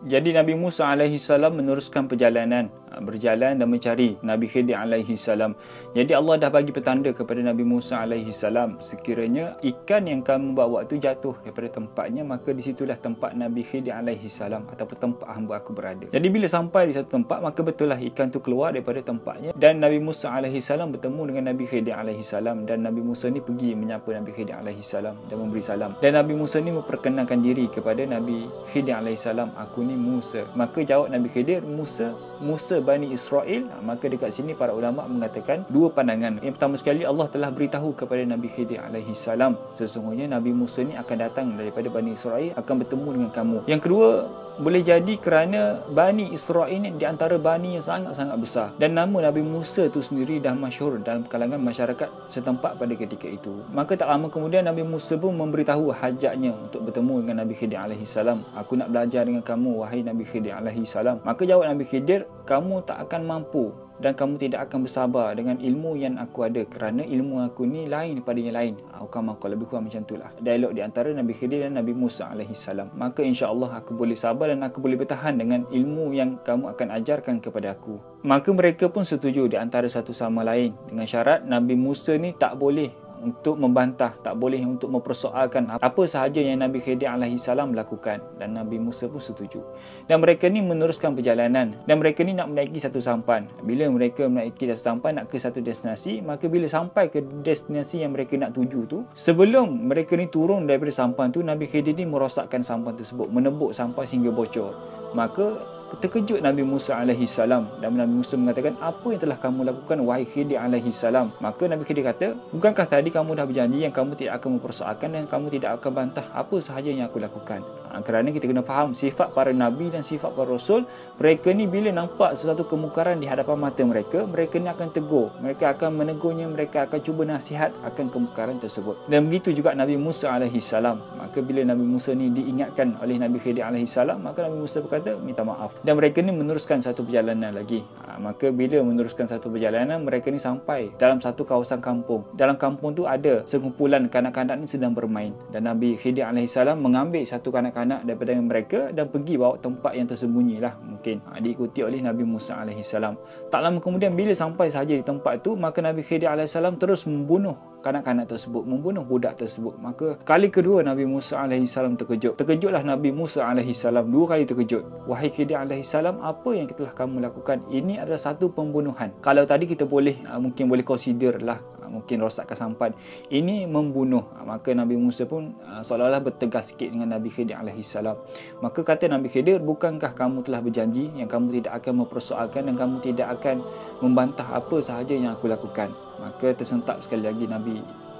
Jadi Nabi Musa alaihi salam meneruskan perjalanan, berjalan dan mencari Nabi Khidir alaihi salam. Jadi Allah dah bagi petanda kepada Nabi Musa alaihi salam, sekiranya ikan yang kamu bawa tu jatuh daripada tempatnya, maka di situlah tempat Nabi Khidir alaihi salam ataupun tempat hamba aku berada. Jadi bila sampai di satu tempat, maka betul lah ikan tu keluar daripada tempatnya dan Nabi Musa alaihi salam bertemu dengan Nabi Khidir alaihi salam, dan Nabi Musa ni pergi menyapa Nabi Khidir alaihi salam dan memberi salam. Dan Nabi Musa ni memperkenalkan diri kepada Nabi Khidir alaihi salam, aku ni Musa. Maka jawab Nabi Khidir, Musa Bani Israel. Maka dekat sini para ulama mengatakan dua pandangan. Yang pertama sekali, Allah telah beritahu kepada Nabi Khidir alaihi salam, sesungguhnya Nabi Musa ni akan datang daripada Bani Israel, akan bertemu dengan kamu. Yang kedua, boleh jadi kerana Bani Israel ni di antara Bani yang sangat-sangat besar, dan nama Nabi Musa tu sendiri dah masyhur dalam kalangan masyarakat setempat pada ketika itu. Maka tak lama kemudian Nabi Musa pun memberitahu hajatnya untuk bertemu dengan Nabi Khidir alaihi salam. Aku nak belajar dengan kamu, wahai Nabi Khidir alaihi salam. Maka jawab Nabi Khidir, kamu tak akan mampu dan kamu tidak akan bersabar dengan ilmu yang aku ada, kerana ilmu aku ni lain daripada yang lain. Aku lebih kurang macam itulah dialog di antara Nabi Khidir dan Nabi Musa alaihi salam. Maka insya-Allah aku boleh sabar dan aku boleh bertahan dengan ilmu yang kamu akan ajarkan kepada aku. Maka mereka pun setuju di antara satu sama lain, dengan syarat Nabi Musa ni tak boleh untuk membantah, tak boleh untuk mempersoalkan apa sahaja yang Nabi Khidir alaihi salam lakukan, dan Nabi Musa pun setuju. Dan mereka ni meneruskan perjalanan, dan mereka ni nak menaiki satu sampan. Bila mereka menaiki satu sampan nak ke satu destinasi, maka bila sampai ke destinasi yang mereka nak tuju tu, sebelum mereka ni turun daripada sampan tu, Nabi Khidir ni merosakkan sampan tersebut, menebuk sampan sehingga bocor. Maka terkejut Nabi Musa alaihi salam, dan Nabi Musa mengatakan, apa yang telah kamu lakukan wahai Khidir alaihi salam? Maka Nabi Khidir kata, bukankah tadi kamu dah berjanji yang kamu tidak akan mempersoalkan dan kamu tidak akan bantah apa sahaja yang aku lakukan? Kerana kita kena faham sifat para nabi dan sifat para rasul. Mereka ni bila nampak sesuatu kemungkaran di hadapan mata mereka, mereka ni akan tegur, mereka akan menegurnya, mereka akan cuba nasihat akan kemungkaran tersebut. Dan begitu juga Nabi Musa alaihi salam. Maka bila Nabi Musa ni diingatkan oleh Nabi Khidir alaihi salam, maka Nabi Musa berkata, minta maaf. Dan mereka ni meneruskan satu perjalanan lagi. Maka bila meneruskan satu perjalanan, mereka ni sampai dalam satu kawasan kampung. Dalam kampung tu ada sekumpulan kanak-kanak ni sedang bermain, dan Nabi Khidir alaihi salam mengambil satu kanak-kanak daripada mereka dan pergi bawa tempat yang tersembunyi lah, mungkin diikuti oleh Nabi Musa alaihi salam. Tak lama kemudian bila sampai sahaja di tempat tu, maka Nabi Khidir alaihi salam terus membunuh kanak-kanak tersebut, membunuh budak tersebut. Maka kali kedua Nabi Musa alaihi salam terkejut. Terkejutlah Nabi Musa alaihi salam, dua kali terkejut. Wahai Khidir alaihi salam, apa yang telah kamu lakukan? Ini adalah satu pembunuhan. Kalau tadi kita boleh mungkin boleh consider lah, mungkin rosakkan sampan, ini membunuh. Maka Nabi Musa pun seolah-olah bertegas sikit dengan Nabi Khidir alaihi salam. Maka kata Nabi Khidir, bukankah kamu telah berjanji yang kamu tidak akan mempersoalkan dan kamu tidak akan membantah apa sahaja yang aku lakukan? Maka tersentak sekali lagi Nabi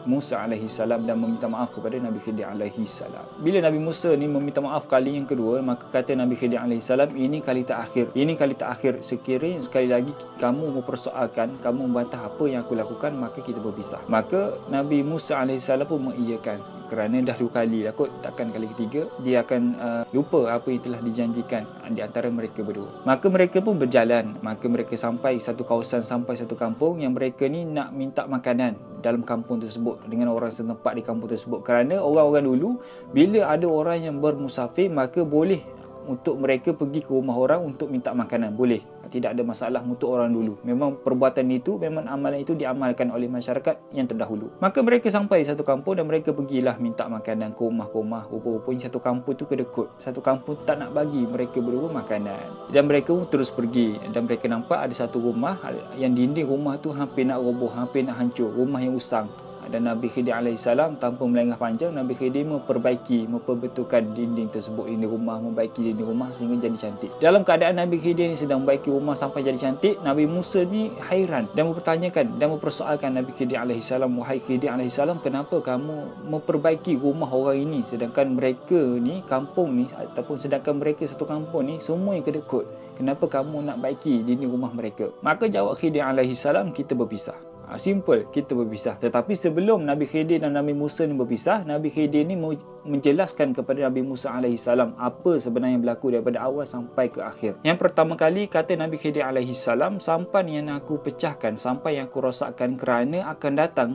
Musa alaihi salam dan meminta maaf kepada Nabi Khidir alaihi salam. Bila Nabi Musa ni meminta maaf kali yang kedua, maka kata Nabi Khidir alaihi salam, ini kali terakhir. Ini kali terakhir. Sekiranya sekali lagi kamu mempersoalkan, kamu membantah apa yang aku lakukan, maka kita berpisah. Maka Nabi Musa alaihi salam pun mengiyakan, kerana dah dua kali lah kot, takkan kali ketiga dia akan lupa apa yang telah dijanjikan di antara mereka berdua. Maka mereka pun berjalan. Maka mereka sampai satu kawasan, sampai satu kampung yang mereka ni nak minta makanan dalam kampung tersebut dengan orang setempat di kampung tersebut. Kerana orang-orang dulu bila ada orang yang bermusafir, maka boleh untuk mereka pergi ke rumah orang untuk minta makanan, boleh, tidak ada masalah untuk orang dulu. Memang perbuatan itu, memang amalan itu diamalkan oleh masyarakat yang terdahulu. Maka mereka sampai di satu kampung dan mereka pergilah minta makanan ke rumah-rumah. Rupa-rupanya satu kampung tu kedekut, satu kampung tak nak bagi mereka berdua makanan, dan mereka pun terus pergi. Dan mereka nampak ada satu rumah yang dinding rumah tu hampir nak roboh, hampir nak hancur, rumah yang usang. Dan Nabi Khidir alaihi salam tanpa melengah panjang, Nabi Khidir memperbetulkan dinding tersebut, dinding rumah, membaiki dinding rumah sehingga jadi cantik. Dalam keadaan Nabi Khidir ni sedang membaiki rumah sampai jadi cantik, Nabi Musa ni hairan dan mempertanyakan dan mempersoalkan Nabi Khidir alaihi salam, wahai Khidir alaihi salam, kenapa kamu memperbaiki rumah orang ini, sedangkan mereka ni kampung ni, ataupun sedangkan mereka satu kampung ni semua yang kedekut, kenapa kamu nak baiki dinding rumah mereka? Maka jawab Khidir alaihi salam, kita berpisah. Simple, kita berpisah. Tetapi sebelum Nabi Khidir dan Nabi Musa ni berpisah, Nabi Khidir ni menjelaskan kepada Nabi Musa alaihi salam apa sebenarnya yang berlaku daripada awal sampai ke akhir. Yang pertama kali kata Nabi Khidir alaihi salam, sampan yang aku pecahkan, sampai yang aku rosakkan kerana akan datang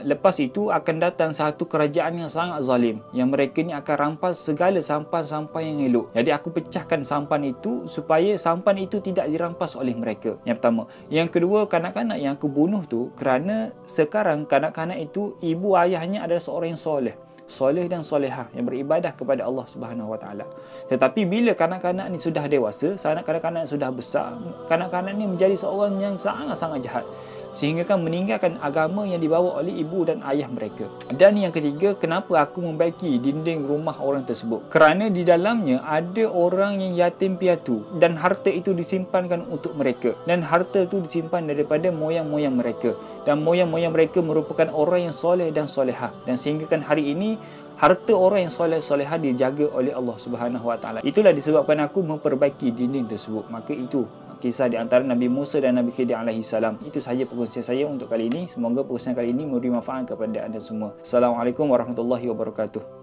lepas itu akan datang satu kerajaan yang sangat zalim, yang mereka ni akan rampas segala sampan-sampan yang elok. Jadi aku pecahkan sampan itu supaya sampan itu tidak dirampas oleh mereka. Yang pertama. Yang kedua, kanak-kanak yang aku bunuh tu kerana sekarang kanak-kanak itu ibu ayahnya adalah seorang yang soleh dan solehah yang beribadah kepada Allah Subhanahu Wa Taala. Tetapi bila kanak-kanak ni sudah dewasa, kanak-kanak sudah besar, kanak-kanak ni menjadi seorang yang sangat-sangat jahat, sehingga kan meninggalkan agama yang dibawa oleh ibu dan ayah mereka. Dan yang ketiga, kenapa aku membaiki dinding rumah orang tersebut? Kerana di dalamnya ada orang yang yatim piatu dan harta itu disimpankan untuk mereka, dan harta itu disimpan daripada moyang-moyang mereka, dan moyang-moyang mereka merupakan orang yang soleh dan solehah, dan sehingga kan hari ini harta orang yang soleh-solehah dijaga oleh Allah Subhanahu Wa Taala. Itulah disebabkan aku memperbaiki dinding tersebut. Maka itu kisah di antara Nabi Musa dan Nabi Khidir alaihi salam. Itu sahaja perkongsian saya untuk kali ini. Semoga perkongsian kali ini memberi manfaat kepada anda semua. Assalamualaikum warahmatullahi wabarakatuh.